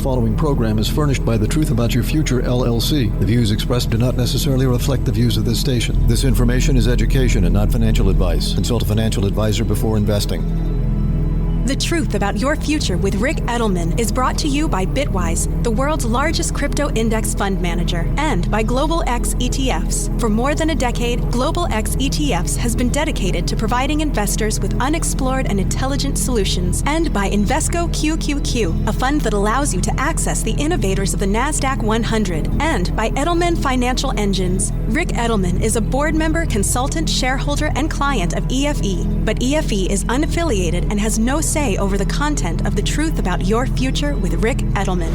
following program is furnished by The Truth About Your Future, LLC. The views expressed do not necessarily reflect the views of this station. This information is education and not financial advice. Consult a financial advisor before investing. The Truth About Your Future with Rick Edelman is brought to you by Bitwise, the world's largest crypto index fund manager, and by Global X ETFs. For more than a decade, Global X ETFs has been dedicated to providing investors with unexplored and intelligent solutions, and by Invesco QQQ, a fund that allows you to access the innovators of the NASDAQ 100, and by Edelman Financial Engines. Rick Edelman is a board member, consultant, shareholder, and client of EFE, but EFE is unaffiliated and has no say over the content of The Truth About Your Future with Rick Edelman.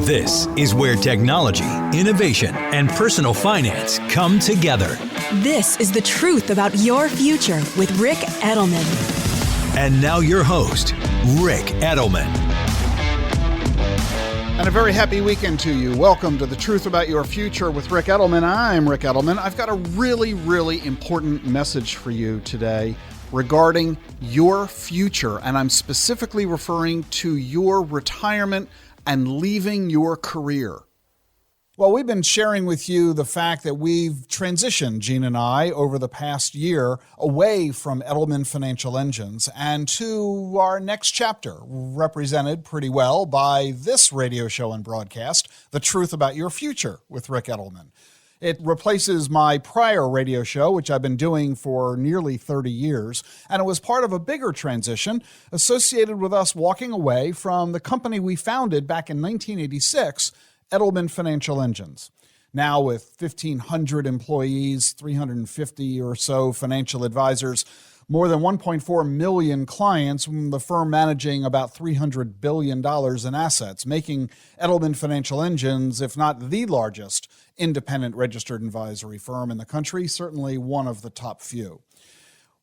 This is where technology, innovation, and personal finance come together. This is The Truth About Your Future with Rick Edelman. And now your host, Rick Edelman. And a very happy weekend to you. Welcome to The Truth About Your Future with Rick Edelman. I'm Rick Edelman. I've got a really important message for you today regarding your future, and I'm specifically referring to your retirement and leaving your career. Well, we've been sharing with you the fact that we've transitioned, Gene and I, over the past year away from Edelman Financial Engines and to our next chapter, represented pretty well by this radio show and broadcast, The Truth About Your Future with Rick Edelman. It replaces my prior radio show, which I've been doing for nearly 30 years, and it was part of a bigger transition associated with us walking away from the company we founded back in 1986, Edelman Financial Engines. Now with 1,500 employees, 350 or so financial advisors, more than 1.4 million clients, the firm managing about $300 billion in assets, making Edelman Financial Engines, if not the largest independent registered advisory firm in the country, certainly one of the top few.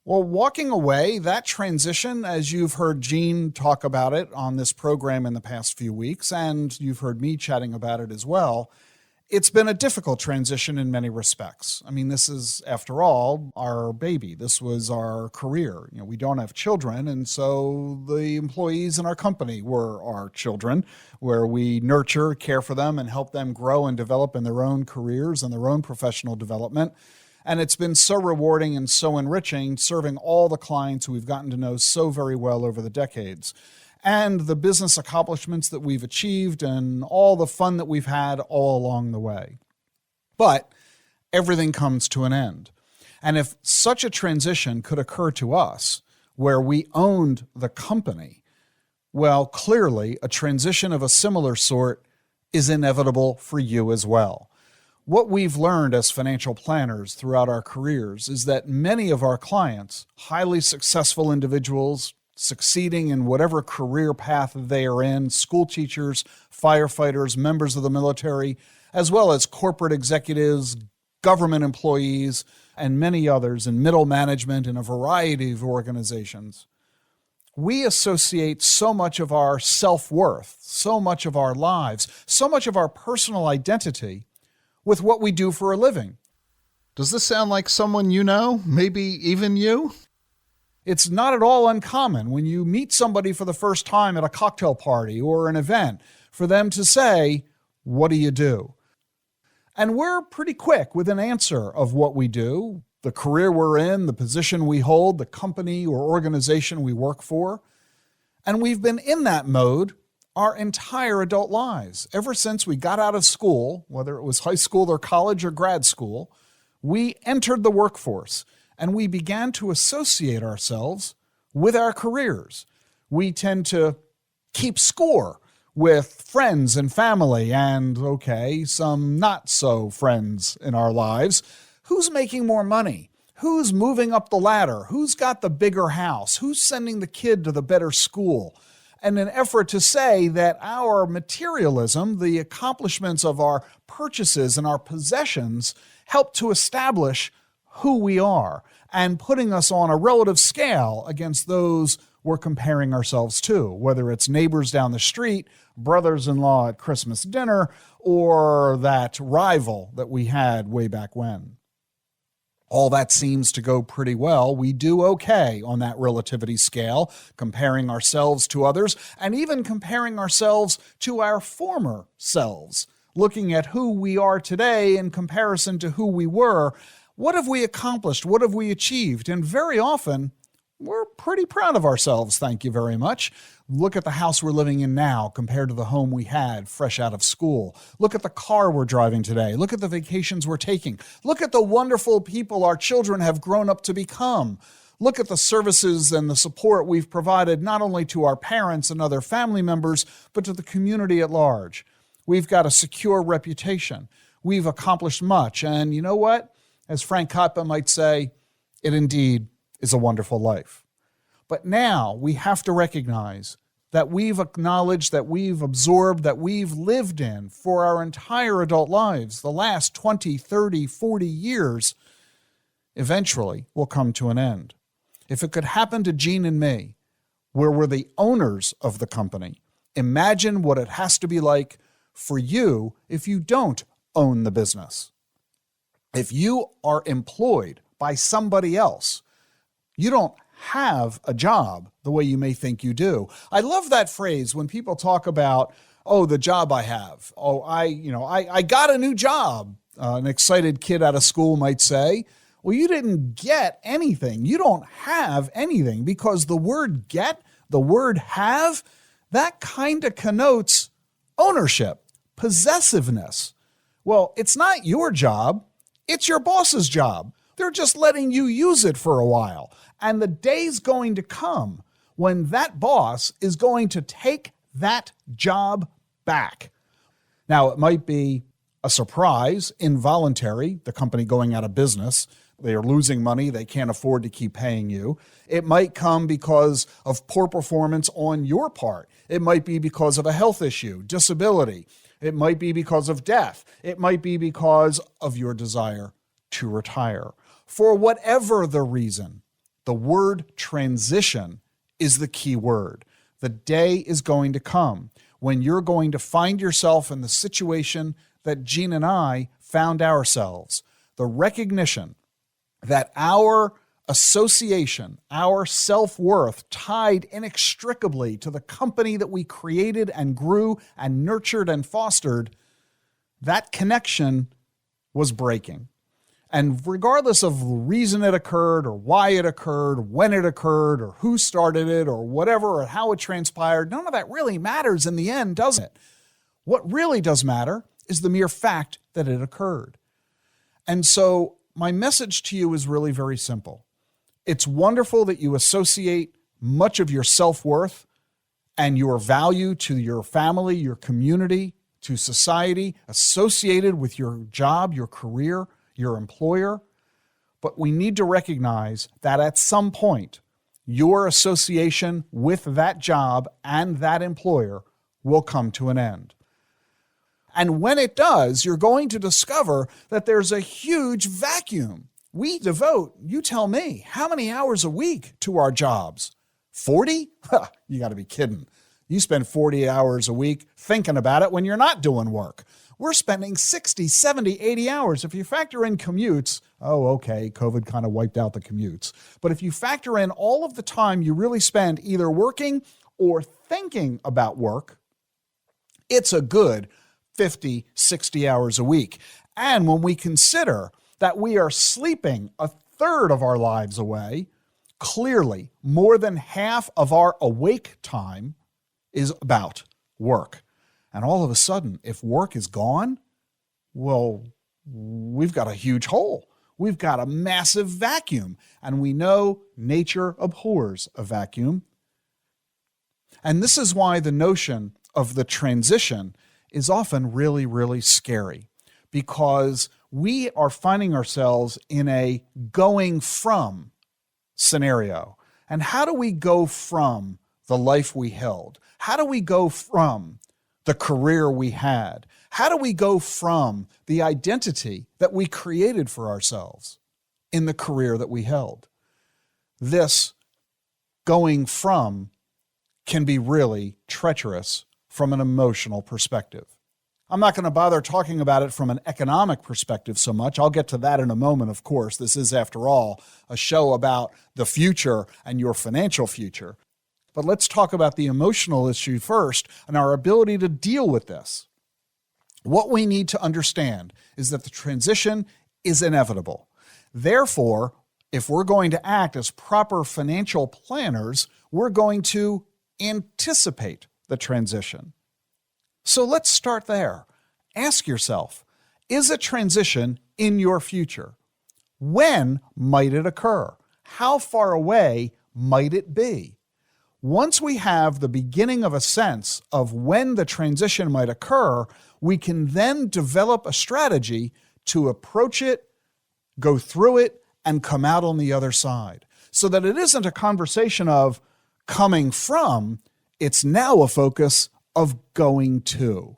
Well, walking away, that transition, as you've heard Gene talk about it on this program in the past few weeks, and you've heard me chatting about it as well, it's been a difficult transition in many respects. I mean, this is, after all, our baby. This was our career. You know, we don't have children, and so the employees in our company were our children, where we nurture, care for them, and help them grow and develop in their own careers and their own professional development. And it's been so rewarding and so enriching serving all the clients who we've gotten to know so very well over the decades, and the business accomplishments that we've achieved and all the fun that we've had all along the way. But everything comes to an end. And if such a transition could occur to us, where we owned the company, well, clearly a transition of a similar sort is inevitable for you as well. What we've learned as financial planners throughout our careers is that many of our clients, highly successful individuals, succeeding in whatever career path they are in, school teachers, firefighters, members of the military, as well as corporate executives, government employees, and many others in middle management in a variety of organizations. We associate so much of our self-worth, so much of our lives, so much of our personal identity with what we do for a living. Does this sound like someone you know? Maybe even you? It's not at all uncommon when you meet somebody for the first time at a cocktail party or an event for them to say, "What do you do?" And we're pretty quick with an answer of what we do, the career we're in, the position we hold, the company or organization we work for. And we've been in that mode our entire adult lives. Ever since we got out of school, whether it was high school or college or grad school, we entered the workforce. And we began to associate ourselves with our careers. We tend to keep score with friends and family and, some not so friends in our lives. Who's making more money? Who's moving up the ladder? Who's got the bigger house? Who's sending the kid to the better school? And an effort to say that our materialism, the accomplishments of our purchases and our possessions, help to establish who we are and putting us on a relative scale against those we're comparing ourselves to, whether it's neighbors down the street, brothers-in-law at Christmas dinner, or that rival that we had way back when. all that seems to go pretty well. We do okay on that relativity scale, comparing ourselves to others and even comparing ourselves to our former selves, looking at who we are today in comparison to who we were. What have we accomplished? What have we achieved? And very often, we're pretty proud of ourselves, thank you very much. Look at the house we're living in now compared to the home we had fresh out of school. Look at the car we're driving today. Look at the vacations we're taking. Look at the wonderful people our children have grown up to become. Look at the services and the support we've provided not only to our parents and other family members, but to the community at large. We've got a secure reputation. We've accomplished much. And you know what? As Frank Capra might say, it indeed is a wonderful life. But now we have to recognize that we've acknowledged, that we've absorbed, that we've lived in for our entire adult lives, the last 20, 30, 40 years, eventually will come to an end. If it could happen to Gene and me, where we're the owners of the company, imagine what it has to be like for you if you don't own the business. If you are employed by somebody else, you don't have a job the way you may think you do. I love that phrase when people talk about, oh, the job I have. Oh, I got a new job. An excited kid out of school might say, well, you didn't get anything. You don't have anything, because the word get, the word have, that kind of connotes ownership, possessiveness. Well, it's not your job. It's your boss's job. They're just letting you use it for a while. And the day's going to come when that boss is going to take that job back. Now, it might be a surprise, involuntary, the company going out of business. They are losing money. They can't afford to keep paying you. It might come because of poor performance on your part. It might be because of a health issue, disability. It might be because of death. It might be because of your desire to retire. For whatever the reason, the word transition is the key word. The day is going to come when you're going to find yourself in the situation that Gene and I found ourselves. The recognition that our association, our self-worth tied inextricably to the company that we created and grew and nurtured and fostered, that connection was breaking. And regardless of the reason it occurred or why it occurred, when it occurred, or who started it or whatever, or how it transpired, none of that really matters in the end, does it? What really does matter is the mere fact that it occurred. And so my message to you is really very simple. It's wonderful that you associate much of your self-worth and your value to your family, your community, to society, associated with your job, your career, your employer. But we need to recognize that at some point, your association with that job and that employer will come to an end. And when it does, you're going to discover that there's a huge vacuum. We devote, you tell me, how many hours a week to our jobs? 40? You got to be kidding. You spend 40 hours a week thinking about it when you're not doing work. We're spending 60, 70, 80 hours. If you factor in commutes, oh, okay, COVID kind of wiped out the commutes. But if you factor in all of the time you really spend either working or thinking about work, it's a good 50, 60 hours a week. And when we consider that we are sleeping a third of our lives away, clearly more than half of our awake time is about work. And all of a sudden, if work is gone, well, we've got a huge hole. We've got a massive vacuum. And we know nature abhors a vacuum. And this is why the notion of the transition is often really, really scary, because we are finding ourselves in a going from scenario. And how do we go from the life we held? How do we go from the career we had? How do we go from the identity that we created for ourselves in the career that we held? This going from can be really treacherous from an emotional perspective. I'm not going to bother talking about it from an economic perspective so much. I'll get to that in a moment, of course. This is, after all, a show about the future and your financial future. But let's talk about the emotional issue first and our ability to deal with this. What we need to understand is that the transition is inevitable. Therefore, if we're going to act as proper financial planners, we're going to anticipate the transition. So let's start there. Ask yourself, is a transition in your future? When might it occur? How far away might it be? Once we have the beginning of a sense of when the transition might occur, we can then develop a strategy to approach it, go through it, and come out on the other side. So that it isn't a conversation of coming from, it's now a focus of going to.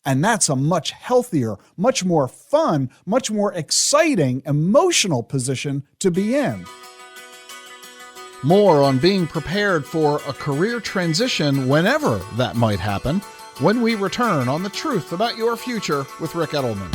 And that's a much healthier, much more fun, much more exciting, emotional position to be in. More on being prepared for a career transition whenever that might happen when we return on The Truth About Your Future with Rick Edelman.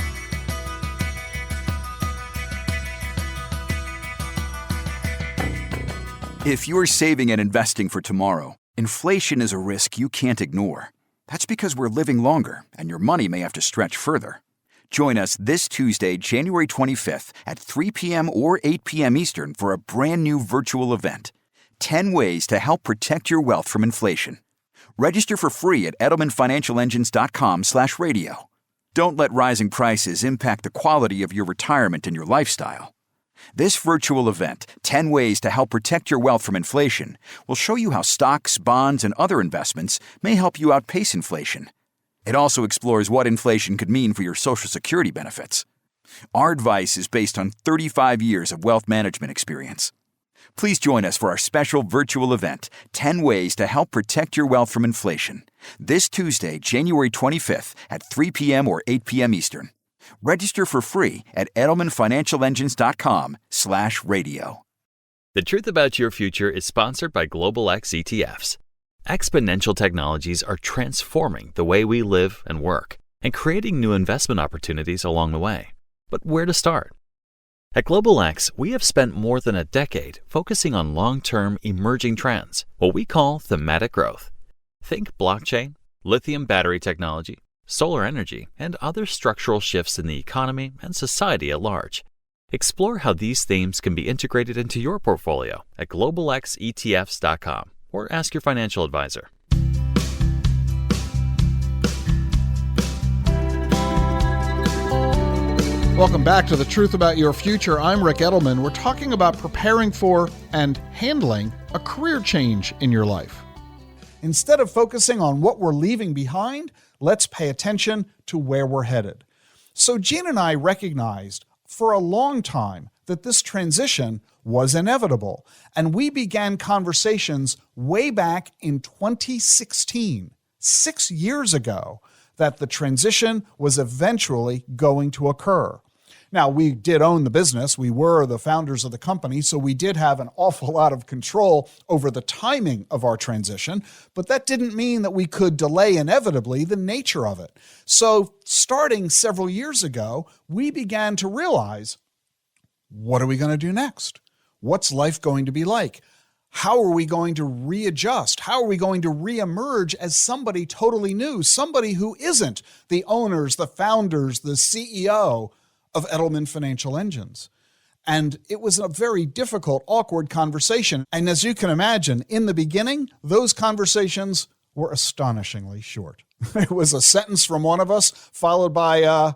If you're saving and investing for tomorrow, inflation is a risk you can't ignore. That's because we're living longer and your money may have to stretch further. Join us this Tuesday, January 25th at 3 p.m. or 8 p.m. Eastern for a brand new virtual event. 10 ways to help protect your wealth from inflation. Register for free at edelmanfinancialengines.com/radio. Don't let rising prices impact the quality of your retirement and your lifestyle. This virtual event, 10 Ways to Help Protect Your Wealth from Inflation, will show you how stocks, bonds, and other investments may help you outpace inflation. It also explores what inflation could mean for your Social Security benefits. Our advice is based on 35 years of wealth management experience. Please join us for our special virtual event, 10 Ways to Help Protect Your Wealth from Inflation, this Tuesday, January 25th at 3 p.m. or 8 p.m. Eastern. Register for free at edelmanfinancialengines.com/radio. The Truth About Your Future is sponsored by Global X ETFs. Exponential technologies are transforming the way we live and work and creating new investment opportunities along the way. But where to start? At Global X, we have spent more than a decade focusing on long-term emerging trends, what we call thematic growth. Think blockchain, lithium battery technology, solar energy, and other structural shifts in the economy and society at large. Explore how these themes can be integrated into your portfolio at globalxetfs.com or ask your financial advisor. Welcome back to The Truth About Your Future. I'm Rick Edelman. We're talking about preparing for and handling a career change in your life. Instead of focusing on what we're leaving behind, let's pay attention to where we're headed. So Jean and I recognized for a long time that this transition was inevitable, and we began conversations way back in 2016, 6 years ago, that the transition was eventually going to occur. Now, we did own the business. We were the founders of the company, so we did have an awful lot of control over the timing of our transition, but that didn't mean that we could delay inevitably the nature of it. So starting several years ago, we began to realize, what are we going to do next? What's life going to be like? How are we going to readjust? How are we going to reemerge as somebody totally new, somebody who isn't the owners, the founders, the CEO of Edelman Financial Engines? And it was a very difficult, awkward conversation. And as you can imagine, in the beginning, those conversations were astonishingly short. It was a sentence from one of us, followed by,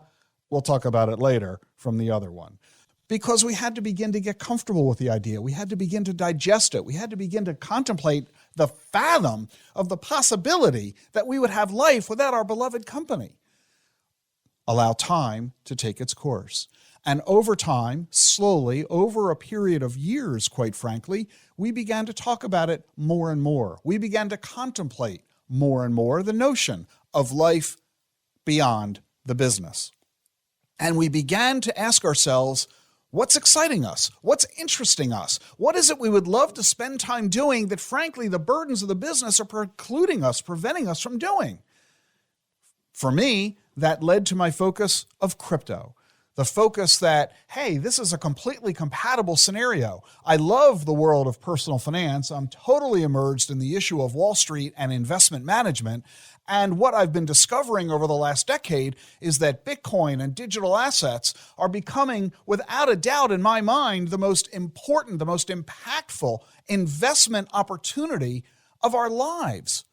we'll talk about it later, from the other one. Because we had to begin to get comfortable with the idea. We had to begin to digest it. We had to begin to contemplate the fathom of the possibility that we would have life without our beloved company. Allow time to take its course. And over time, slowly, over a period of years, quite frankly, we began to talk about it more and more. We began to contemplate more and more the notion of life beyond the business. And we began to ask ourselves, what's exciting us? What's interesting us? What is it we would love to spend time doing that, frankly, the burdens of the business are precluding us, preventing us from doing? For me, that led to my focus of crypto. The focus that, hey, this is a completely compatible scenario. I love the world of personal finance. I'm totally immersed in the issue of Wall Street and investment management. And what I've been discovering over the last decade is that Bitcoin and digital assets are becoming, without a doubt in my mind, the most important, the most impactful investment opportunity of our lives.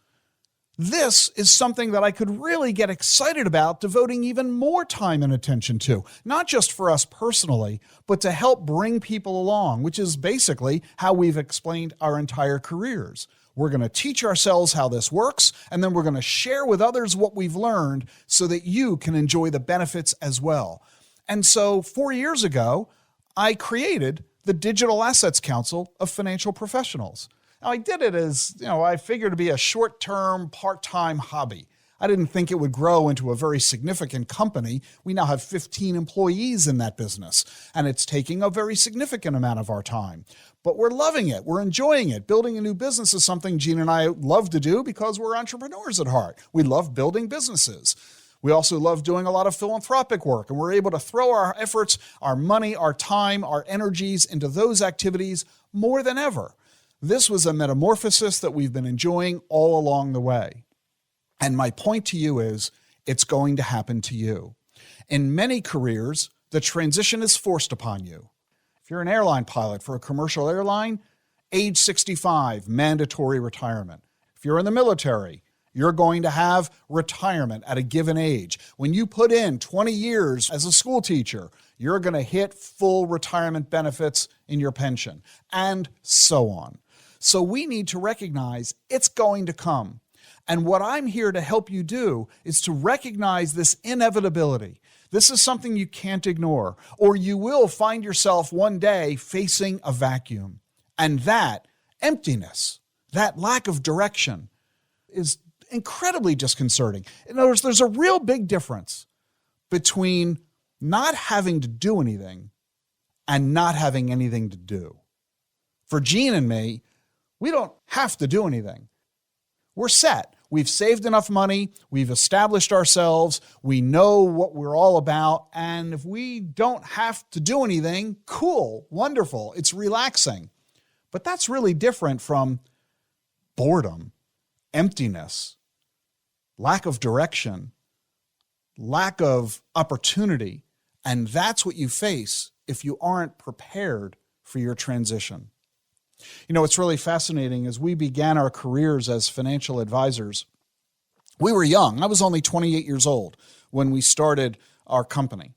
This is something that I could really get excited about devoting even more time and attention to, not just for us personally, but to help bring people along, which is basically how we've explained our entire careers. We're going to teach ourselves how this works, and then we're going to share with others what we've learned so that you can enjoy the benefits as well. And so 4 years ago, I created the Digital Assets Council of Financial Professionals. Now, I did it as, I figured to be a short-term, part-time hobby. I didn't think it would grow into a very significant company. We now have 15 employees in that business, and it's taking a very significant amount of our time. But we're loving it. We're enjoying it. Building a new business is something Gene and I love to do because we're entrepreneurs at heart. We love building businesses. We also love doing a lot of philanthropic work, and we're able to throw our efforts, our money, our time, our energies into those activities more than ever. This was a metamorphosis that we've been enjoying all along the way. And my point to you is, it's going to happen to you. In many careers, the transition is forced upon you. If you're an airline pilot for a commercial airline, age 65, mandatory retirement. If you're in the military, you're going to have retirement at a given age. When you put in 20 years as a school teacher, you're going to hit full retirement benefits in your pension, and so on. So we need to recognize it's going to come. And what I'm here to help you do is to recognize this inevitability. This is something you can't ignore, or you will find yourself one day facing a vacuum. And that emptiness, that lack of direction, is incredibly disconcerting. In other words, there's a real big difference between not having to do anything and not having anything to do. For Gene and me, we don't have to do anything. We're set. We've saved enough money. We've established ourselves. We know what we're all about. And if we don't have to do anything, cool, wonderful, it's relaxing. But that's really different from boredom, emptiness, lack of direction, lack of opportunity. And that's what you face if you aren't prepared for your transition. What's really fascinating is we began our careers as financial advisors. We were young. I was only 28 years old when we started our company.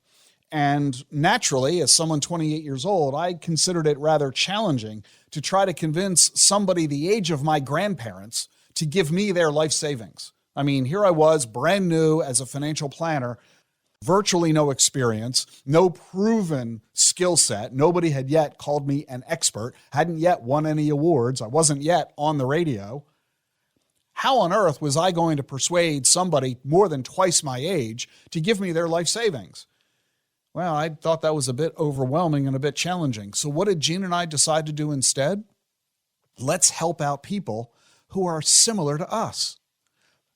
And naturally, as someone 28 years old, I considered it rather challenging to try to convince somebody the age of my grandparents to give me their life savings. I mean, here I was, brand new as a financial planner, virtually no experience, no proven skill set. Nobody had yet called me an expert, hadn't yet won any awards. I wasn't yet on the radio. How on earth was I going to persuade somebody more than twice my age to give me their life savings? Well, I thought that was a bit overwhelming and a bit challenging. So what did Gene and I decide to do instead? Let's help out people who are similar to us,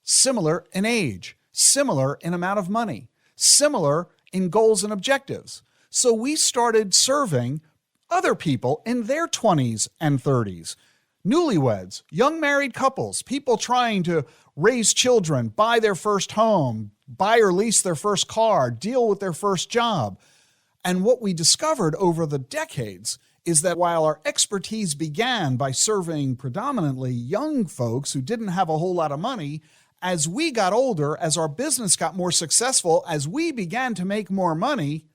similar in age, similar in amount of money, similar in goals and objectives. So we started serving other people in their 20s and 30s, newlyweds, young married couples, people trying to raise children, buy their first home, buy or lease their first car, deal with their first job. And what we discovered over the decades is that while our expertise began by serving predominantly young folks who didn't have a whole lot of money, as we got older, as our business got more successful, as we began to make more money,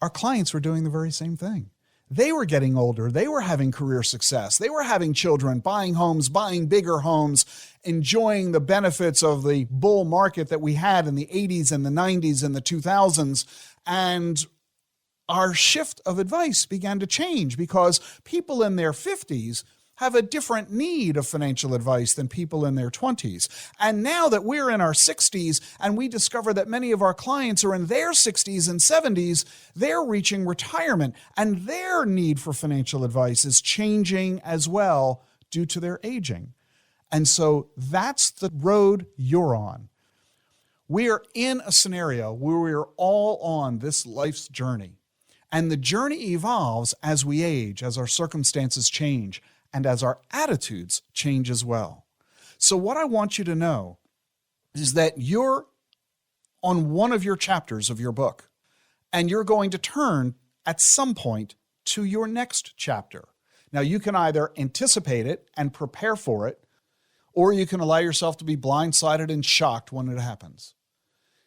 our clients were doing the very same thing. They were getting older. They were having career success. They were having children, buying homes, buying bigger homes, enjoying the benefits of the bull market that we had in the 80s and the 90s and the 2000s. And our shift of advice began to change because people in their 50s have a different need of financial advice than people in their 20s. And now that we're in our 60s and we discover that many of our clients are in their 60s and 70s, they're reaching retirement and their need for financial advice is changing as well due to their aging. And so that's the road you're on. We are in a scenario where we are all on this life's journey. And the journey evolves as we age, as our circumstances change, and as our attitudes change as well. So what I want you to know is that you're on one of your chapters of your book, and you're going to turn at some point to your next chapter. Now, you can either anticipate it and prepare for it, or you can allow yourself to be blindsided and shocked when it happens.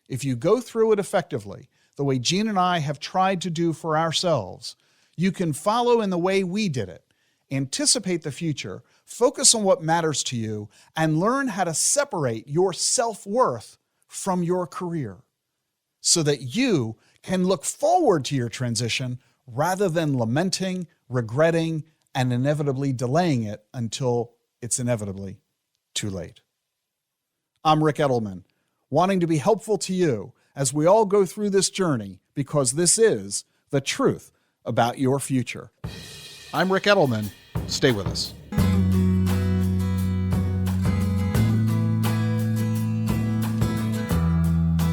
If you go through it effectively, the way Gene and I have tried to do for ourselves, you can follow in the way we did it, anticipate the future, focus on what matters to you, and learn how to separate your self-worth from your career so that you can look forward to your transition rather than lamenting, regretting, and inevitably delaying it until it's inevitably too late. I'm Rick Edelman, wanting to be helpful to you as we all go through this journey because this is the truth about your future. I'm Rick Edelman. Stay with us.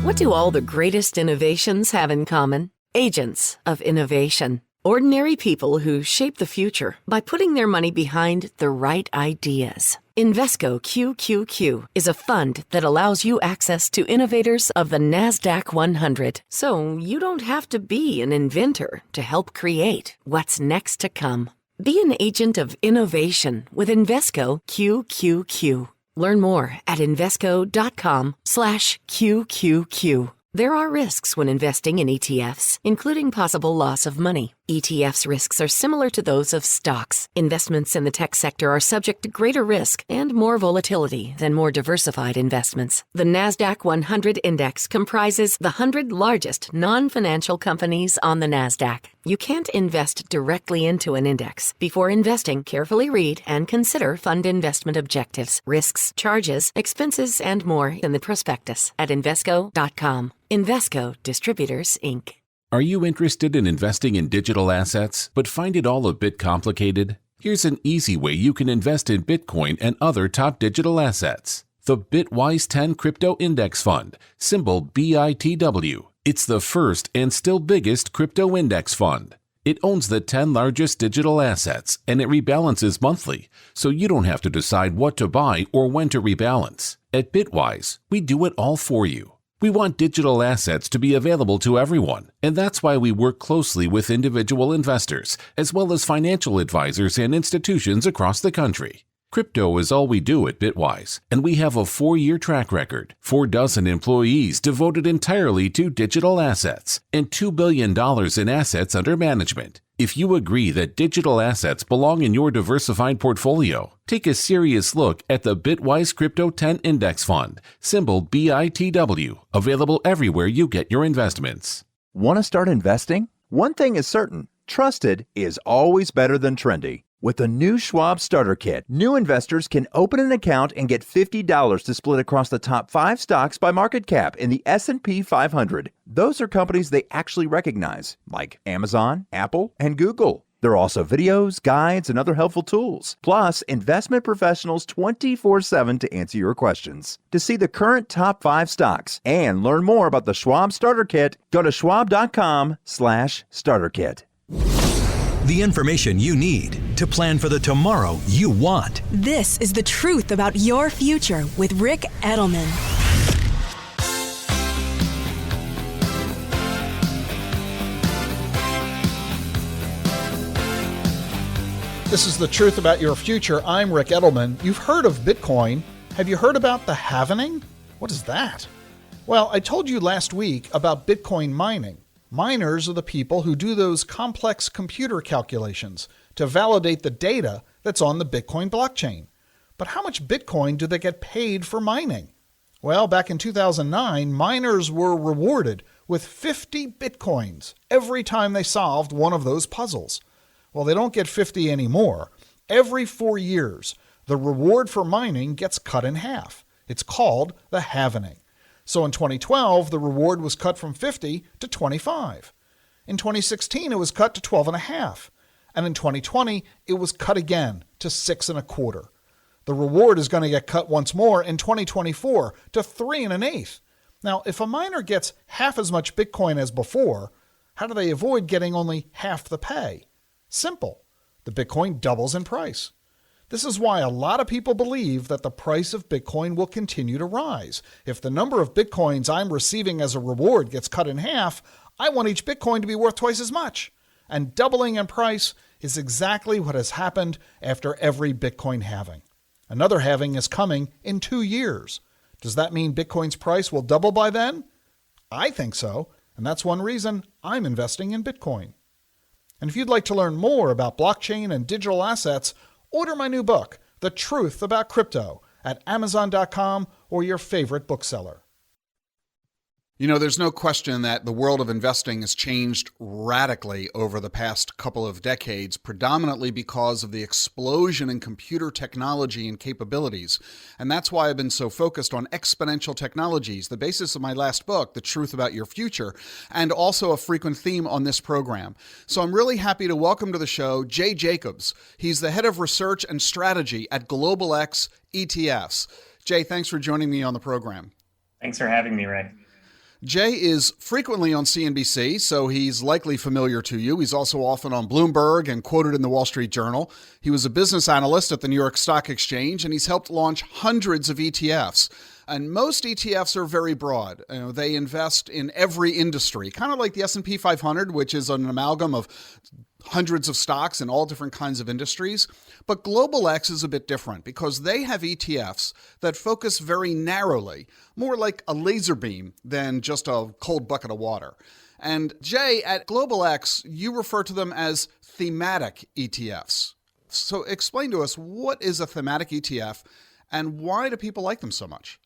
What do all the greatest innovations have in common? Agents of innovation. Ordinary people who shape the future by putting their money behind the right ideas. Invesco QQQ is a fund that allows you access to innovators of the NASDAQ 100, so you don't have to be an inventor to help create what's next to come. Be an agent of innovation with Invesco QQQ. Learn more at Invesco.com/QQQ. There are risks when investing in ETFs, including possible loss of money. ETFs' risks are similar to those of stocks. Investments in the tech sector are subject to greater risk and more volatility than more diversified investments. The NASDAQ 100 Index comprises the 100 largest non-financial companies on the NASDAQ. You can't invest directly into an index. Before investing, carefully read and consider fund investment objectives, risks, charges, expenses, and more in the prospectus at Invesco.com. Invesco Distributors, Inc. Are you interested in investing in digital assets, but find it all a bit complicated? Here's an easy way you can invest in Bitcoin and other top digital assets. The Bitwise 10 Crypto Index Fund, symbol BITW. It's the first and still biggest crypto index fund. It owns the 10 largest digital assets, and it rebalances monthly, so you don't have to decide what to buy or when to rebalance. At Bitwise, we do it all for you. We want digital assets to be available to everyone, and that's why we work closely with individual investors, as well as financial advisors and institutions across the country. Crypto is all we do at Bitwise, and we have a 4-year track record, 24 employees devoted entirely to digital assets, and $2 billion in assets under management. If you agree that digital assets belong in your diversified portfolio, take a serious look at the Bitwise Crypto 10 Index Fund, symbol BITW, available everywhere you get your investments. Want to start investing? One thing is certain, trusted is always better than trendy. With the new Schwab Starter Kit, new investors can open an account and get $50 to split across the top 5 stocks by market cap in the S&P 500. Those are companies they actually recognize, like Amazon, Apple, and Google. There are also videos, guides, and other helpful tools. Plus, investment professionals 24/7 to answer your questions. To see the current top 5 stocks and learn more about the Schwab Starter Kit, go to schwab.com/starterkit. The information you need to plan for the tomorrow you want. This is the truth about your future with Rick Edelman. This is the truth about your future. I'm Rick Edelman. You've heard of Bitcoin. Have you heard about the halvening? What is that? Well, I told you last week about Bitcoin mining. Miners are the people who do those complex computer calculations to validate the data that's on the Bitcoin blockchain. But how much Bitcoin do they get paid for mining? Well, back in 2009, miners were rewarded with 50 Bitcoins every time they solved one of those puzzles. Well, they don't get 50 anymore. Every 4 years, the reward for mining gets cut in half. It's called the halvening. So in 2012, the reward was cut from 50 to 25. In 2016, it was cut to 12.5. And in 2020, it was cut again to 6.25. The reward is going to get cut once more in 2024 to 3.125. Now, if a miner gets half as much Bitcoin as before, how do they avoid getting only half the pay? Simple. The Bitcoin doubles in price. This is why a lot of people believe that the price of Bitcoin will continue to rise. If the number of Bitcoins I'm receiving as a reward gets cut in half, I want each Bitcoin to be worth twice as much. And doubling in price is exactly what has happened after every Bitcoin halving. Another halving is coming in 2 years. Does that mean Bitcoin's price will double by then? I think so, and that's one reason I'm investing in Bitcoin. And if you'd like to learn more about blockchain and digital assets, order my new book, The Truth About Crypto, at Amazon.com or your favorite bookseller. You know, there's no question that the world of investing has changed radically over the past couple of decades, predominantly because of the explosion in computer technology and capabilities. And that's why I've been so focused on exponential technologies, the basis of my last book, The Truth About Your Future, and also a frequent theme on this program. So I'm really happy to welcome to the show Jay Jacobs. He's the head of research and strategy at Global X ETFs. Jay, thanks for joining me on the program. Thanks for having me, Ray. Jay is frequently on CNBC, so he's likely familiar to you. He's also often on Bloomberg and quoted in the Wall Street Journal. He was a business analyst at the New York Stock Exchange, and he's helped launch hundreds of ETFs. And most ETFs are very broad. They invest in every industry, kind of like the S&P 500, which is an amalgam of hundreds of stocks in all different kinds of industries. But Global X is a bit different because they have ETFs that focus very narrowly, more like a laser beam than just a cold bucket of water. And Jay, at Global X, you refer to them as thematic ETFs. So explain to us, what is a thematic ETF and why do people like them so much?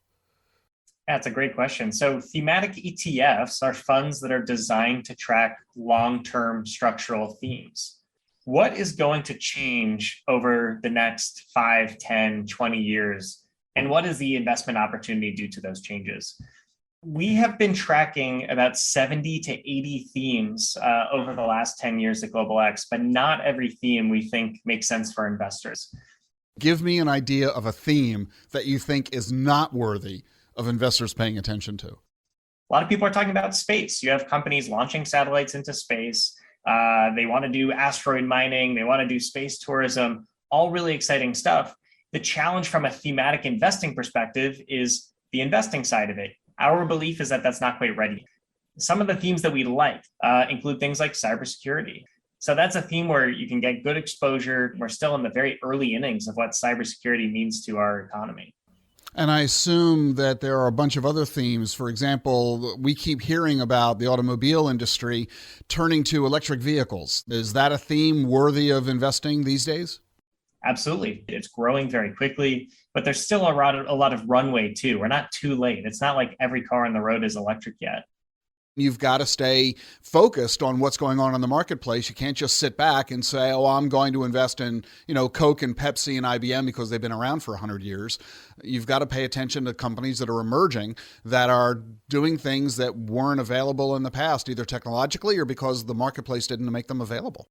That's a great question. So thematic ETFs are funds that are designed to track long-term structural themes. What is going to change over the next 5, 10, 20 years? And what is the investment opportunity due to those changes? We have been tracking about 70 to 80 themes over the last 10 years at Global X, but not every theme we think makes sense for investors. Give me an idea of a theme that you think is not worthy of investors paying attention to. A lot of people are talking about space. You have companies launching satellites into space. They want to do asteroid mining. They want to do space tourism, all really exciting stuff. The challenge from a thematic investing perspective is the investing side of it. Our belief is that that's not quite ready. Some of the themes that we like include things like cybersecurity. So that's a theme where you can get good exposure. We're still in the very early innings of what cybersecurity means to our economy. And I assume that there are a bunch of other themes. For example, we keep hearing about the automobile industry turning to electric vehicles. Is that a theme worthy of investing these days? Absolutely. It's growing very quickly, but there's still a lot of runway too. We're not too late. It's not like every car on the road is electric yet. You've got to stay focused on what's going on in the marketplace. You can't just sit back and say, oh, I'm going to invest in, Coke and Pepsi and IBM because they've been around for 100 years. You've got to pay attention to companies that are emerging, that are doing things that weren't available in the past, either technologically or because the marketplace didn't make them available.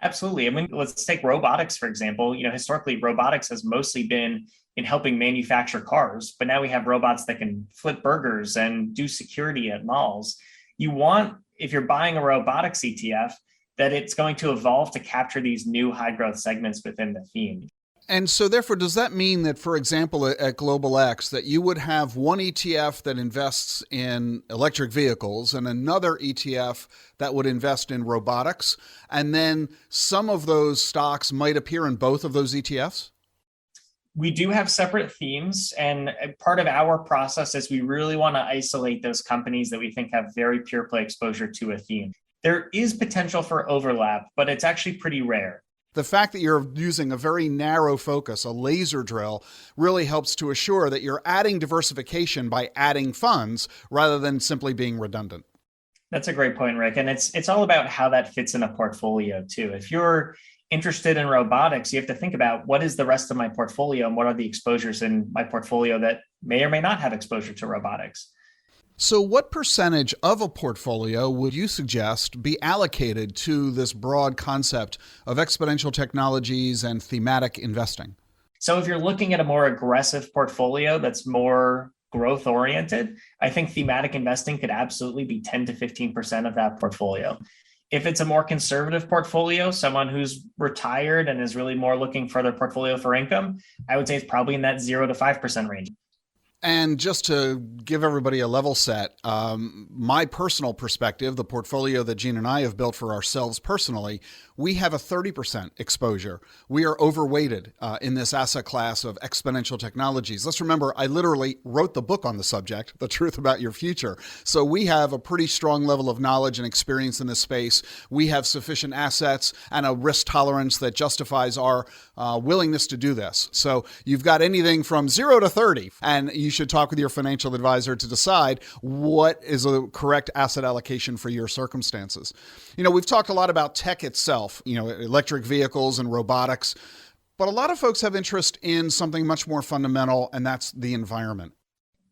Absolutely. I mean, let's take robotics, for example. Historically, robotics has mostly been in helping manufacture cars, but now we have robots that can flip burgers and do security at malls. You want, if you're buying a robotics ETF, that it's going to evolve to capture these new high growth segments within the theme. And so therefore, does that mean that, for example, at Global X, that you would have one ETF that invests in electric vehicles and another ETF that would invest in robotics, and then some of those stocks might appear in both of those ETFs? We do have separate themes, and part of our process is we really want to isolate those companies that we think have very pure play exposure to a theme. There is potential for overlap, but it's actually pretty rare. The fact that you're using a very narrow focus, a laser drill, really helps to assure that you're adding diversification by adding funds rather than simply being redundant. That's a great point, Rick. And it's all about how that fits in a portfolio too. If you're interested in robotics, you have to think about what is the rest of my portfolio and what are the exposures in my portfolio that may or may not have exposure to robotics. So what percentage of a portfolio would you suggest be allocated to this broad concept of exponential technologies and thematic investing? So if you're looking at a more aggressive portfolio that's more growth oriented, I think thematic investing could absolutely be 10 to 15% of that portfolio. If it's a more conservative portfolio, someone who's retired and is really more looking for their portfolio for income, I would say it's probably in that 0 to 5% range. And just to give everybody a level set, my personal perspective, the portfolio that Gene and I have built for ourselves personally, we have a 30% exposure. We are overweighted in this asset class of exponential technologies. Let's remember, I literally wrote the book on the subject, The Truth About Your Future. So we have a pretty strong level of knowledge and experience in this space. We have sufficient assets and a risk tolerance that justifies our willingness to do this. So you've got anything from 0 to 30, and you should talk with your financial advisor to decide what is a correct asset allocation for your circumstances. You know, we've talked a lot about tech itself, you know, electric vehicles and robotics, but a lot of folks have interest in something much more fundamental, and that's the environment.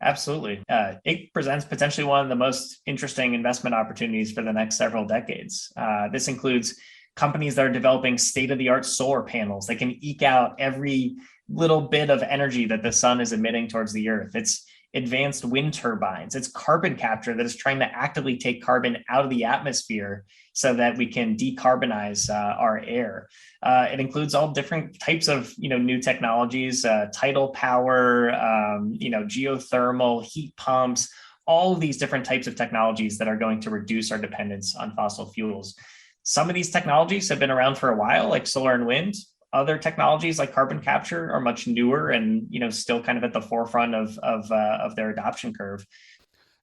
Absolutely. It presents potentially one of the most interesting investment opportunities for the next several decades. This includes companies that are developing state-of-the-art solar panels that can eke out every little bit of energy that the sun is emitting towards the earth. It's advanced wind turbines. It's carbon capture that is trying to actively take carbon out of the atmosphere so that we can decarbonize our air. It includes all different types of new technologies, tidal power, geothermal, heat pumps, all of these different types of technologies that are going to reduce our dependence on fossil fuels. Some of these technologies have been around for a while, like solar and wind. Other technologies like carbon capture are much newer and still kind of at the forefront of their adoption curve.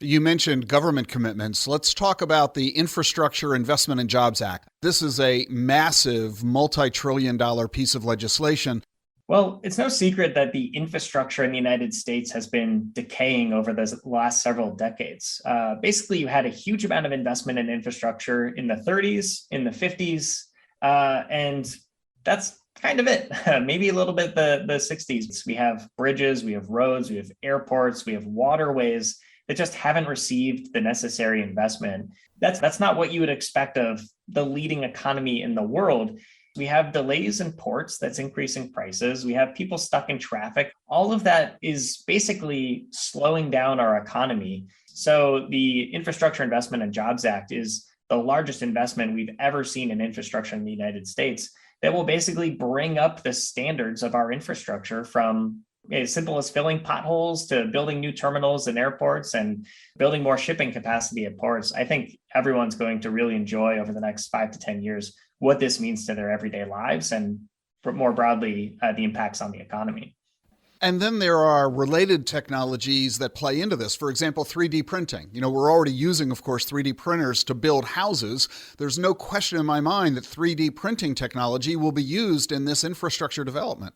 You mentioned government commitments. Let's talk about the Infrastructure Investment and Jobs Act. This is a massive multi-trillion-dollar piece of legislation. Well, it's no secret that the infrastructure in the United States has been decaying over the last several decades. Basically, you had a huge amount of investment in infrastructure in the 30s, in the 50s, and that's kind of it. Maybe a little bit the 60s. We have bridges, we have roads, we have airports, we have waterways that just haven't received the necessary investment. That's not what you would expect of the leading economy in the world. We have delays in ports that's increasing prices. We have people stuck in traffic. All of that is basically slowing down our economy. So the Infrastructure Investment and Jobs Act is the largest investment we've ever seen in infrastructure in the United States that will basically bring up the standards of our infrastructure from as simple as filling potholes to building new terminals and airports and building more shipping capacity at ports. I think everyone's going to really enjoy over the next 5 to 10 years what this means to their everyday lives and more broadly, the impacts on the economy. And then there are related technologies that play into this. For example, 3D printing. We're already using, of course, 3D printers to build houses. There's no question in my mind that 3D printing technology will be used in this infrastructure development.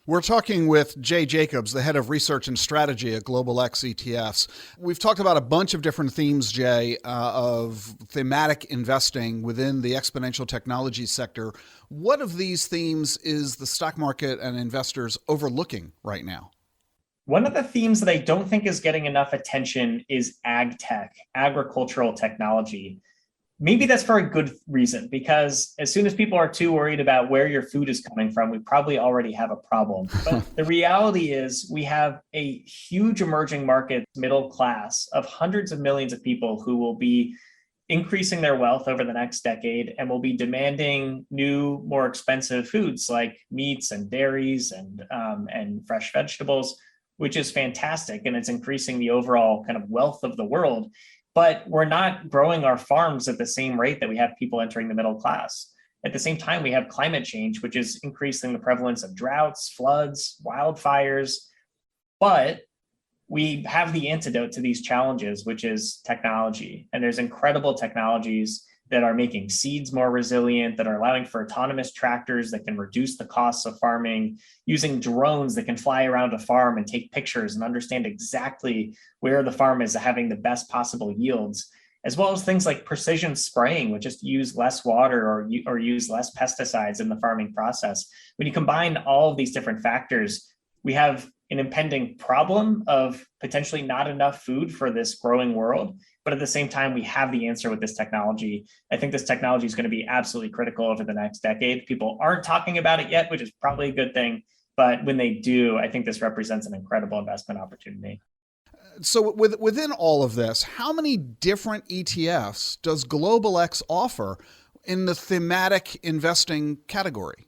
We're talking with Jay Jacobs, the head of research and strategy at Global X ETFs. We've talked about a bunch of different themes, Jay, of thematic investing within the exponential technology sector. What of these themes is the stock market and investors overlooking right now? One of the themes that I don't think is getting enough attention is ag tech, agricultural technology. Maybe that's for a good reason, because as soon as people are too worried about where your food is coming from, we probably already have a problem. But the reality is we have a huge emerging market middle class of hundreds of millions of people who will be increasing their wealth over the next decade and will be demanding new, more expensive foods like meats and dairies and fresh vegetables, which is fantastic. And it's increasing the overall kind of wealth of the world. But we're not growing our farms at the same rate that we have people entering the middle class. At the same time, we have climate change, which is increasing the prevalence of droughts, floods, wildfires. But we have the antidote to these challenges, which is technology. And there's incredible technologies that are making seeds more resilient, that are allowing for autonomous tractors that can reduce the costs of farming, using drones that can fly around a farm and take pictures and understand exactly where the farm is having the best possible yields, as well as things like precision spraying, which just use less water or use less pesticides in the farming process. When you combine all of these different factors, we have an impending problem of potentially not enough food for this growing world. But at the same time, we have the answer with this technology. I think this technology is going to be absolutely critical over the next decade. People aren't talking about it yet, which is probably a good thing. But when they do, I think this represents an incredible investment opportunity. So within all of this, how many different ETFs does Global X offer in the thematic investing category?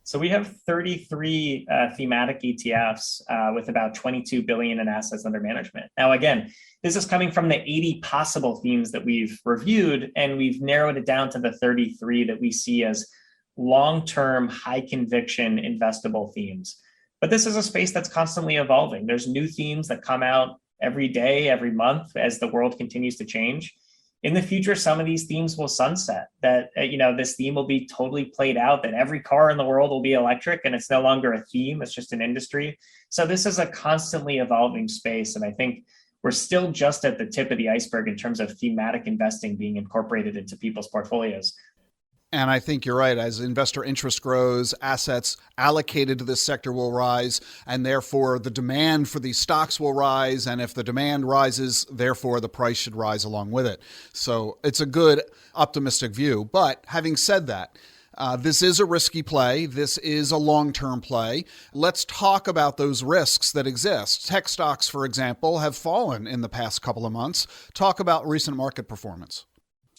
So we have 33 thematic ETFs with about 22 billion in assets under management. Now, again, this is coming from the 80 possible themes that we've reviewed, and we've narrowed it down to the 33 that we see as long-term, high conviction investable themes. But this is a space that's constantly evolving. There's new themes that come out every day, every month as the world continues to change. In the future, some of these themes will sunset, that, this theme will be totally played out, that every car in the world will be electric and it's no longer a theme, it's just an industry. So this is a constantly evolving space. And I think we're still just at the tip of the iceberg in terms of thematic investing being incorporated into people's portfolios. And I think you're right. As investor interest grows, assets allocated to this sector will rise, and therefore the demand for these stocks will rise. And if the demand rises, therefore the price should rise along with it. So it's a good, optimistic view. But having said that, this is a risky play. This is a long-term play. Let's talk about those risks that exist. Tech stocks, for example, have fallen in the past couple of months. Talk about recent market performance.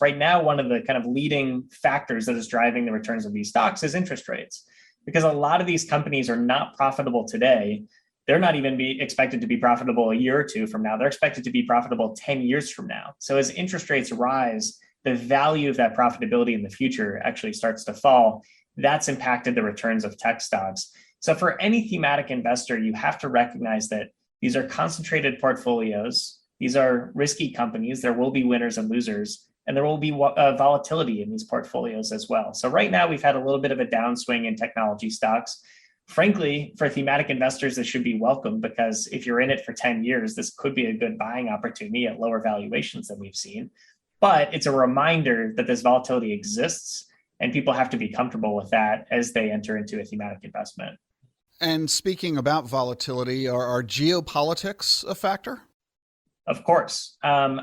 Right now, one of the kind of leading factors that is driving the returns of these stocks is interest rates, because a lot of these companies are not profitable today. They're not even expected to be profitable a year or two from now. They're expected to be profitable 10 years from now. So as interest rates rise, the value of that profitability in the future actually starts to fall. That's impacted the returns of tech stocks. So for any thematic investor, you have to recognize that these are concentrated portfolios. These are risky companies. There will be winners and losers. And there will be volatility in these portfolios as well. So right now, we've had a little bit of a downswing in technology stocks. Frankly, for thematic investors, this should be welcome, because if you're in it for 10 years, this could be a good buying opportunity at lower valuations than we've seen. But it's a reminder that this volatility exists, and people have to be comfortable with that as they enter into a thematic investment. And speaking about volatility, are geopolitics a factor? Of course.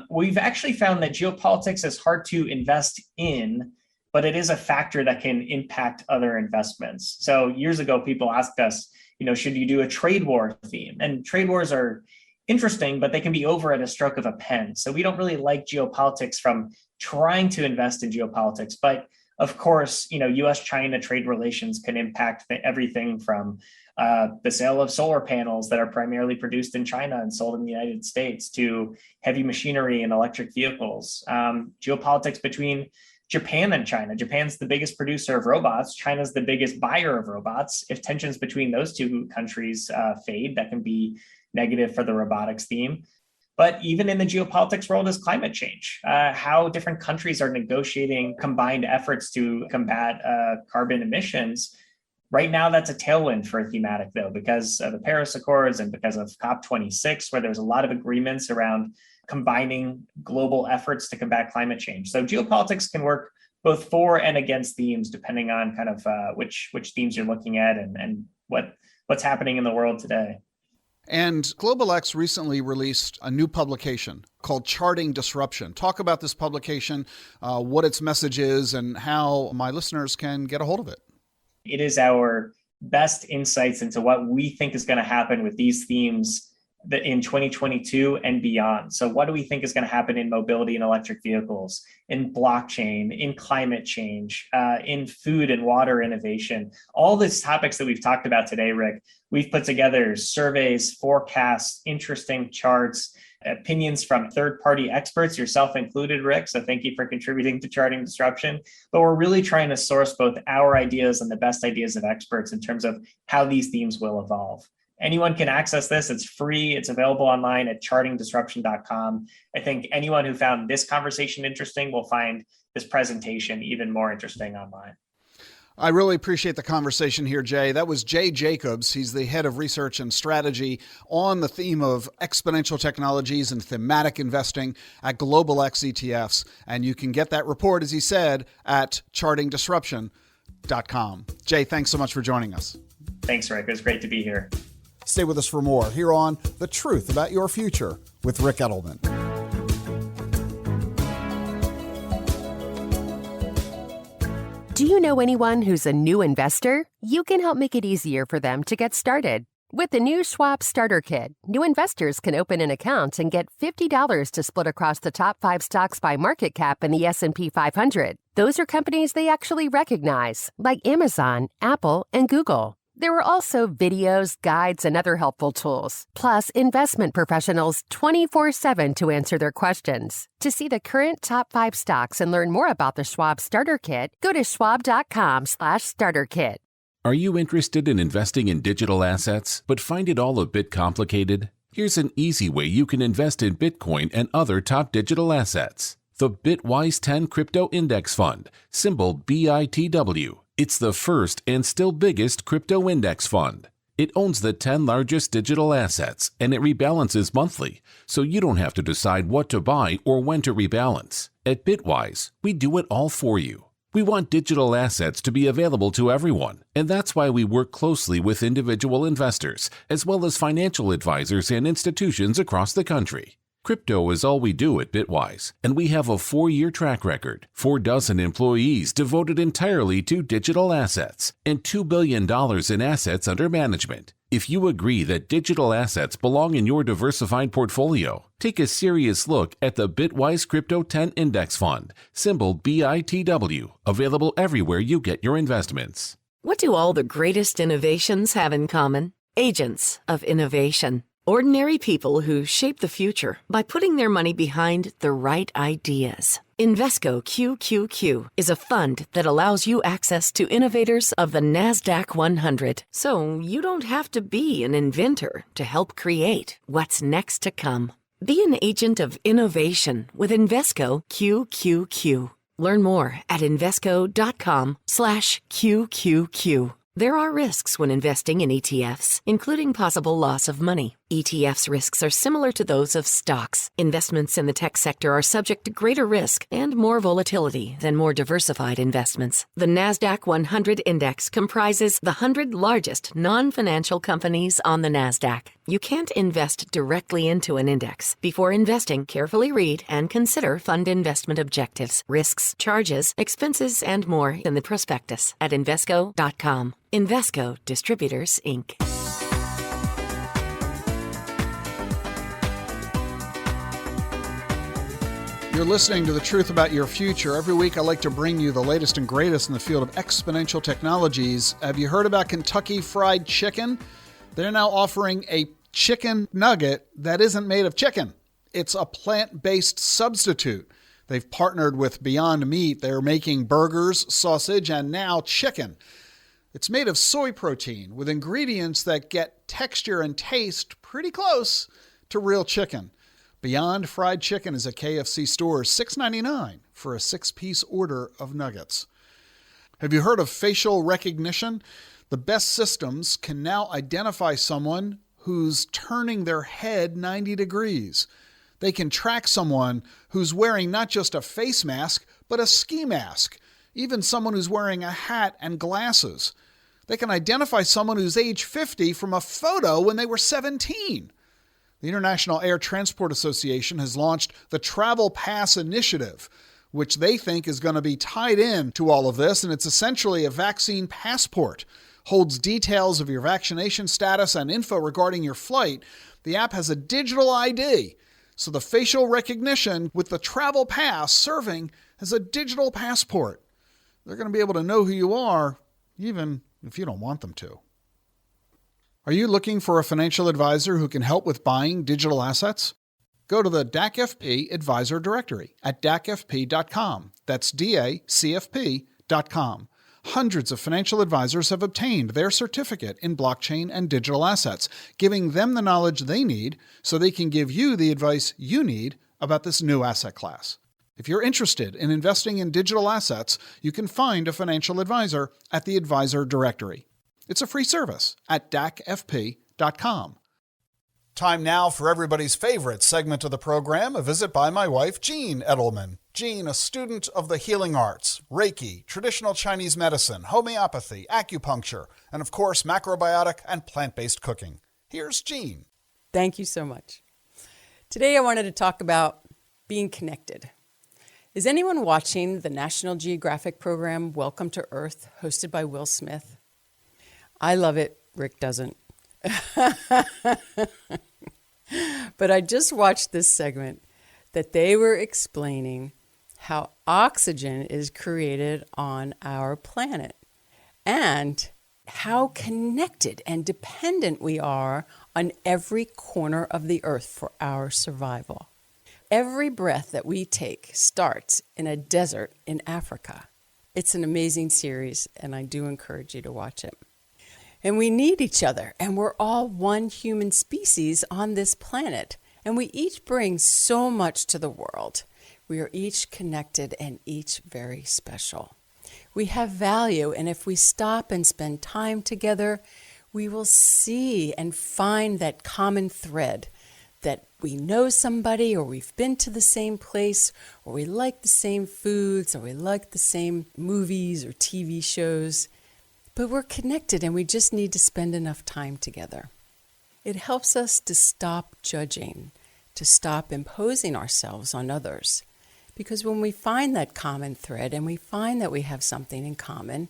We've actually found that geopolitics is hard to invest in, but it is a factor that can impact other investments. So years ago, people asked us, should you do a trade war theme? And trade wars are interesting, but they can be over at a stroke of a pen. So we don't really like geopolitics from trying to invest in geopolitics. But of course, US-China trade relations can impact everything from the sale of solar panels that are primarily produced in China and sold in the United States to heavy machinery and electric vehicles. Geopolitics between Japan and China. Japan's the biggest producer of robots. China's the biggest buyer of robots. If tensions between those two countries fade, that can be negative for the robotics theme. But even in the geopolitics world is climate change, how different countries are negotiating combined efforts to combat carbon emissions. Right now, that's a tailwind for a thematic, though, because of the Paris Accords and because of COP26, where there's a lot of agreements around combining global efforts to combat climate change. So geopolitics can work both for and against themes, depending on kind of which themes you're looking at and what's happening in the world today. And Global X recently released a new publication called Charting Disruption. Talk about this publication, what its message is, and how my listeners can get a hold of it. It is our best insights into what we think is going to happen with these themes in 2022 and beyond. So what do we think is going to happen in mobility and electric vehicles, in blockchain, in climate change, in food and water innovation? All these topics that we've talked about today, Rick, we've put together surveys, forecasts, interesting charts, opinions from third-party experts, yourself included, Rick. So thank you for contributing to Charting Disruption. But we're really trying to source both our ideas and the best ideas of experts in terms of how these themes will evolve. Anyone can access this. It's free. It's available online at chartingdisruption.com. I think anyone who found this conversation interesting will find this presentation even more interesting online. I really appreciate the conversation here, Jay. That was Jay Jacobs. He's the head of research and strategy on the theme of exponential technologies and thematic investing at Global X ETFs. And you can get that report, as he said, at chartingdisruption.com. Jay, thanks so much for joining us. Thanks, Rick. It was great to be here. Stay with us for more here on The Truth About Your Future with Rick Edelman. Do you know anyone who's a new investor? You can help make it easier for them to get started. With the new Schwab Starter Kit, new investors can open an account and get $50 to split across the top 5 stocks by market cap in the S&P 500. Those are companies they actually recognize, like Amazon, Apple, and Google. There are also videos, guides, and other helpful tools, plus investment professionals 24/7 to answer their questions. To see the current top 5 stocks and learn more about the Schwab Starter Kit, go to schwab.com/starterkit. Are you interested in investing in digital assets, but find it all a bit complicated? Here's an easy way you can invest in Bitcoin and other top digital assets. The Bitwise 10 Crypto Index Fund, symbol BITW. It's the first and still biggest crypto index fund. It owns the 10 largest digital assets, and it rebalances monthly, so you don't have to decide what to buy or when to rebalance. At Bitwise, we do it all for you. We want digital assets to be available to everyone, and that's why we work closely with individual investors, as well as financial advisors and institutions across the country. Crypto is all we do at Bitwise, and we have a 4-year track record, 4 employees devoted entirely to digital assets, and $2 billion in assets under management. If you agree that digital assets belong in your diversified portfolio, take a serious look at the Bitwise Crypto 10 Index Fund, symbol BITW, available everywhere you get your investments. What do all the greatest innovations have in common? Agents of innovation. Ordinary people who shape the future by putting their money behind the right ideas. Invesco QQQ is a fund that allows you access to innovators of the NASDAQ 100. So you don't have to be an inventor to help create what's next to come. Be an agent of innovation with Invesco QQQ. Learn more at Invesco.com/QQQ. There are risks when investing in ETFs, including possible loss of money. ETFs risks are similar to those of stocks. Investments in the tech sector are subject to greater risk and more volatility than more diversified investments. The NASDAQ 100 Index comprises the 100 largest non-financial companies on the NASDAQ. You can't invest directly into an index. Before investing, carefully read and consider fund investment objectives, risks, charges, expenses, and more in the prospectus at Invesco.com. Invesco Distributors, Inc. You're listening to The Truth About Your Future. Every week I like to bring you the latest and greatest in the field of exponential technologies. Have you heard about Kentucky Fried Chicken? They're now offering a chicken nugget that isn't made of chicken. It's a plant-based substitute. They've partnered with Beyond Meat. They're making burgers, sausage, and now chicken. It's made of soy protein with ingredients that get texture and taste pretty close to real chicken. Beyond Fried Chicken is at KFC stores, $6.99 for a 6-piece order of nuggets. Have you heard of facial recognition? The best systems can now identify someone who's turning their head 90 degrees. They can track someone who's wearing not just a face mask, but a ski mask, even someone who's wearing a hat and glasses. They can identify someone who's age 50 from a photo when they were 17. The International Air Transport Association has launched the Travel Pass Initiative, which they think is going to be tied in to all of this, and it's essentially a vaccine passport. Holds details of your vaccination status and info regarding your flight. The app has a digital ID, so the facial recognition with the Travel Pass serving as a digital passport. They're going to be able to know who you are, even if you don't want them to. Are you looking for a financial advisor who can help with buying digital assets? Go to the DACFP Advisor Directory at dacfp.com. That's DACFP.com. Hundreds of financial advisors have obtained their certificate in blockchain and digital assets, giving them the knowledge they need so they can give you the advice you need about this new asset class. If you're interested in investing in digital assets, you can find a financial advisor at the Advisor Directory. It's a free service at dacfp.com. Time now for everybody's favorite segment of the program, a visit by my wife, Jean Edelman. Jean, a student of the healing arts, Reiki, traditional Chinese medicine, homeopathy, acupuncture, and of course, macrobiotic and plant-based cooking. Here's Jean. Thank you so much. Today I wanted to talk about being connected. Is anyone watching the National Geographic program Welcome to Earth, hosted by Will Smith? I love it. Rick doesn't. But I just watched this segment that they were explaining how oxygen is created on our planet and how connected and dependent we are on every corner of the earth for our survival. Every breath that we take starts in a desert in Africa. It's an amazing series, and I do encourage you to watch it. And we need each other, and we're all one human species on this planet, and we each bring so much to the world. We are each connected and each very special. We have value, and if we stop and spend time together, we will see and find that common thread that we know somebody, or we've been to the same place, or we like the same foods, or we like the same movies or TV shows. But we're connected, and we just need to spend enough time together. It helps us to stop judging, to stop imposing ourselves on others. Because when we find that common thread and we find that we have something in common,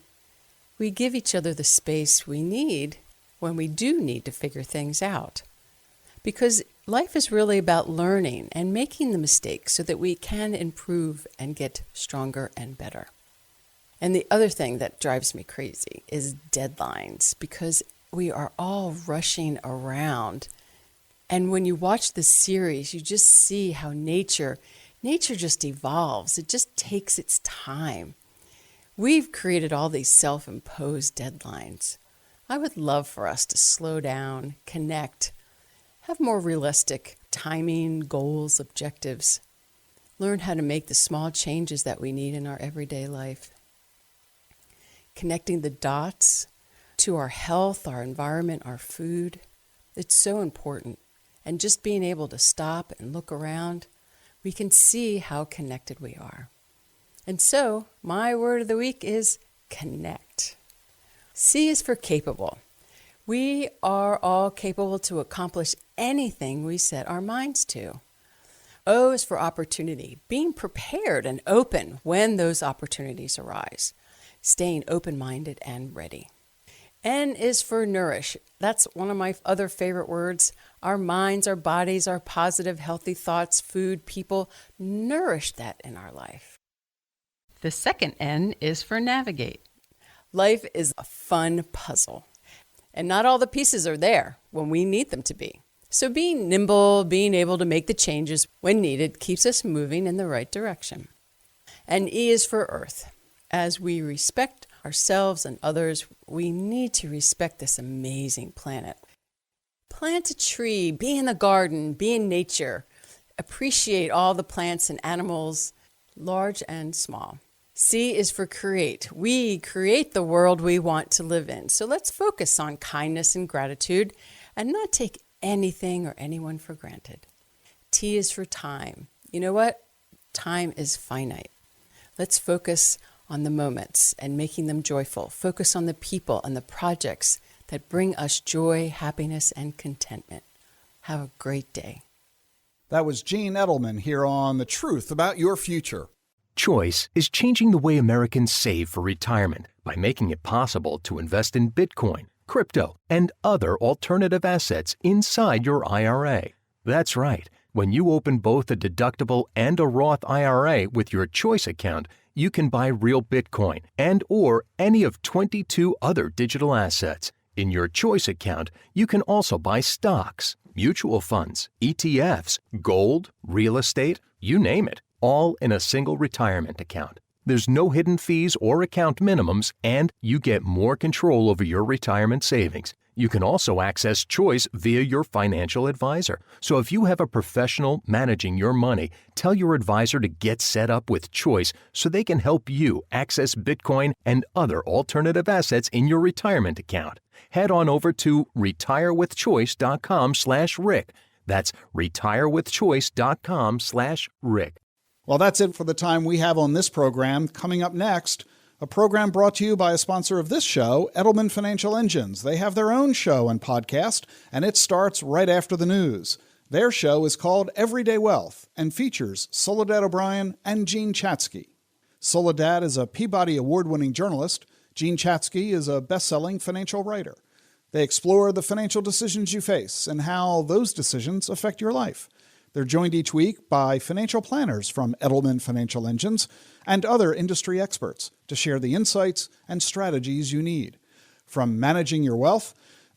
we give each other the space we need when we do need to figure things out. Because life is really about learning and making the mistakes so that we can improve and get stronger and better. And the other thing that drives me crazy is deadlines, because we are all rushing around. And when you watch this series, you just see how nature just evolves. It just takes its time. We've created all these self-imposed deadlines. I would love for us to slow down, connect, have more realistic timing, goals, objectives, learn how to make the small changes that we need in our everyday life. Connecting the dots to our health, our environment, our food, it's so important. And just being able to stop and look around, we can see how connected we are. And so, my word of the week is connect. C is for capable. We are all capable to accomplish anything we set our minds to. O is for opportunity, being prepared and open when those opportunities arise, staying open-minded and ready. N is for nourish. That's one of my other favorite words. Our minds, our bodies, our positive, healthy thoughts, food, people, nourish that in our life. The second N is for navigate. Life is a fun puzzle, and not all the pieces are there when we need them to be. So being nimble, being able to make the changes when needed, keeps us moving in the right direction. And E is for earth. As we respect ourselves and others, we need to respect this amazing planet. Plant a tree, be in the garden, be in nature. Appreciate all the plants and animals, large and small. C is for create. We create the world we want to live in. So let's focus on kindness and gratitude and not take anything or anyone for granted. T is for time. You know what? Time is finite. Let's focus on the moments and making them joyful. Focus on the people and the projects that bring us joy, happiness, and contentment. Have a great day. That was Gene Edelman here on The Truth About Your Future. Choice is changing the way Americans save for retirement by making it possible to invest in Bitcoin, crypto, and other alternative assets inside your IRA. That's right. When you open both a deductible and a Roth IRA with your Choice account, you can buy real Bitcoin and or any of 22 other digital assets. In your Choice account, you can also buy stocks, mutual funds, ETFs, gold, real estate, you name it, all in a single retirement account. There's no hidden fees or account minimums, and you get more control over your retirement savings. You can also access Choice via your financial advisor. So if you have a professional managing your money, tell your advisor to get set up with Choice so they can help you access Bitcoin and other alternative assets in your retirement account. Head on over to retirewithchoice.com/Rick. That's retirewithchoice.com/Rick. Well, that's it for the time we have on this program. Coming up next, a program brought to you by a sponsor of this show, Edelman Financial Engines. They have their own show and podcast, and it starts right after the news. Their show is called Everyday Wealth and features Soledad O'Brien and Gene Chatzky. Soledad is a Peabody Award-winning journalist. Gene Chatzky is a best-selling financial writer. They explore the financial decisions you face and how those decisions affect your life. They're joined each week by financial planners from Edelman Financial Engines and other industry experts to share the insights and strategies you need. From managing your wealth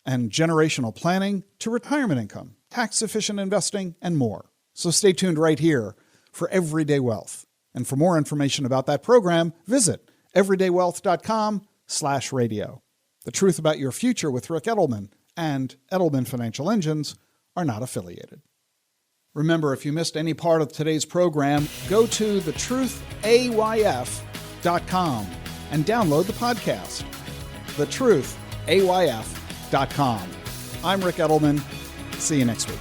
and generational planning to retirement income, tax-efficient investing, and more. So stay tuned right here for Everyday Wealth. And for more information about that program, visit everydaywealth.com/radio. The Truth About Your Future with Rick Edelman and Edelman Financial Engines are not affiliated. Remember, if you missed any part of today's program, go to thetruthayf.com and download the podcast. thetruthayf.com. I'm Rick Edelman. See you next week.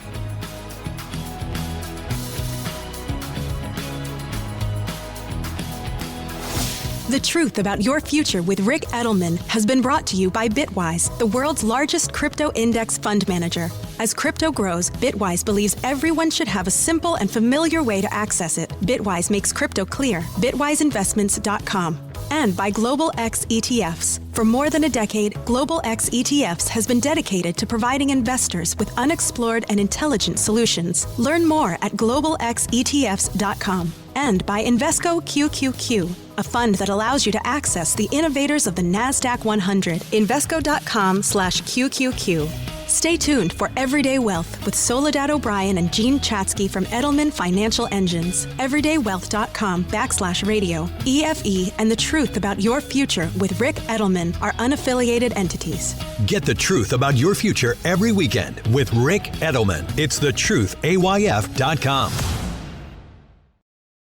The Truth About Your Future with Rick Edelman has been brought to you by Bitwise, the world's largest crypto index fund manager. As crypto grows, Bitwise believes everyone should have a simple and familiar way to access it. Bitwise makes crypto clear. BitwiseInvestments.com. And by Global X ETFs. For more than a decade, Global X ETFs has been dedicated to providing investors with unexplored and intelligent solutions. Learn more at globalxetfs.com. And by Invesco QQQ, a fund that allows you to access the innovators of the NASDAQ 100. Invesco.com/QQQ. Stay tuned for Everyday Wealth with Soledad O'Brien and Gene Chatsky from Edelman Financial Engines. Everydaywealth.com/radio. EFE and The Truth About Your Future with Rick Edelman are unaffiliated entities. Get the truth about your future every weekend with Rick Edelman. It's thetruthayf.com.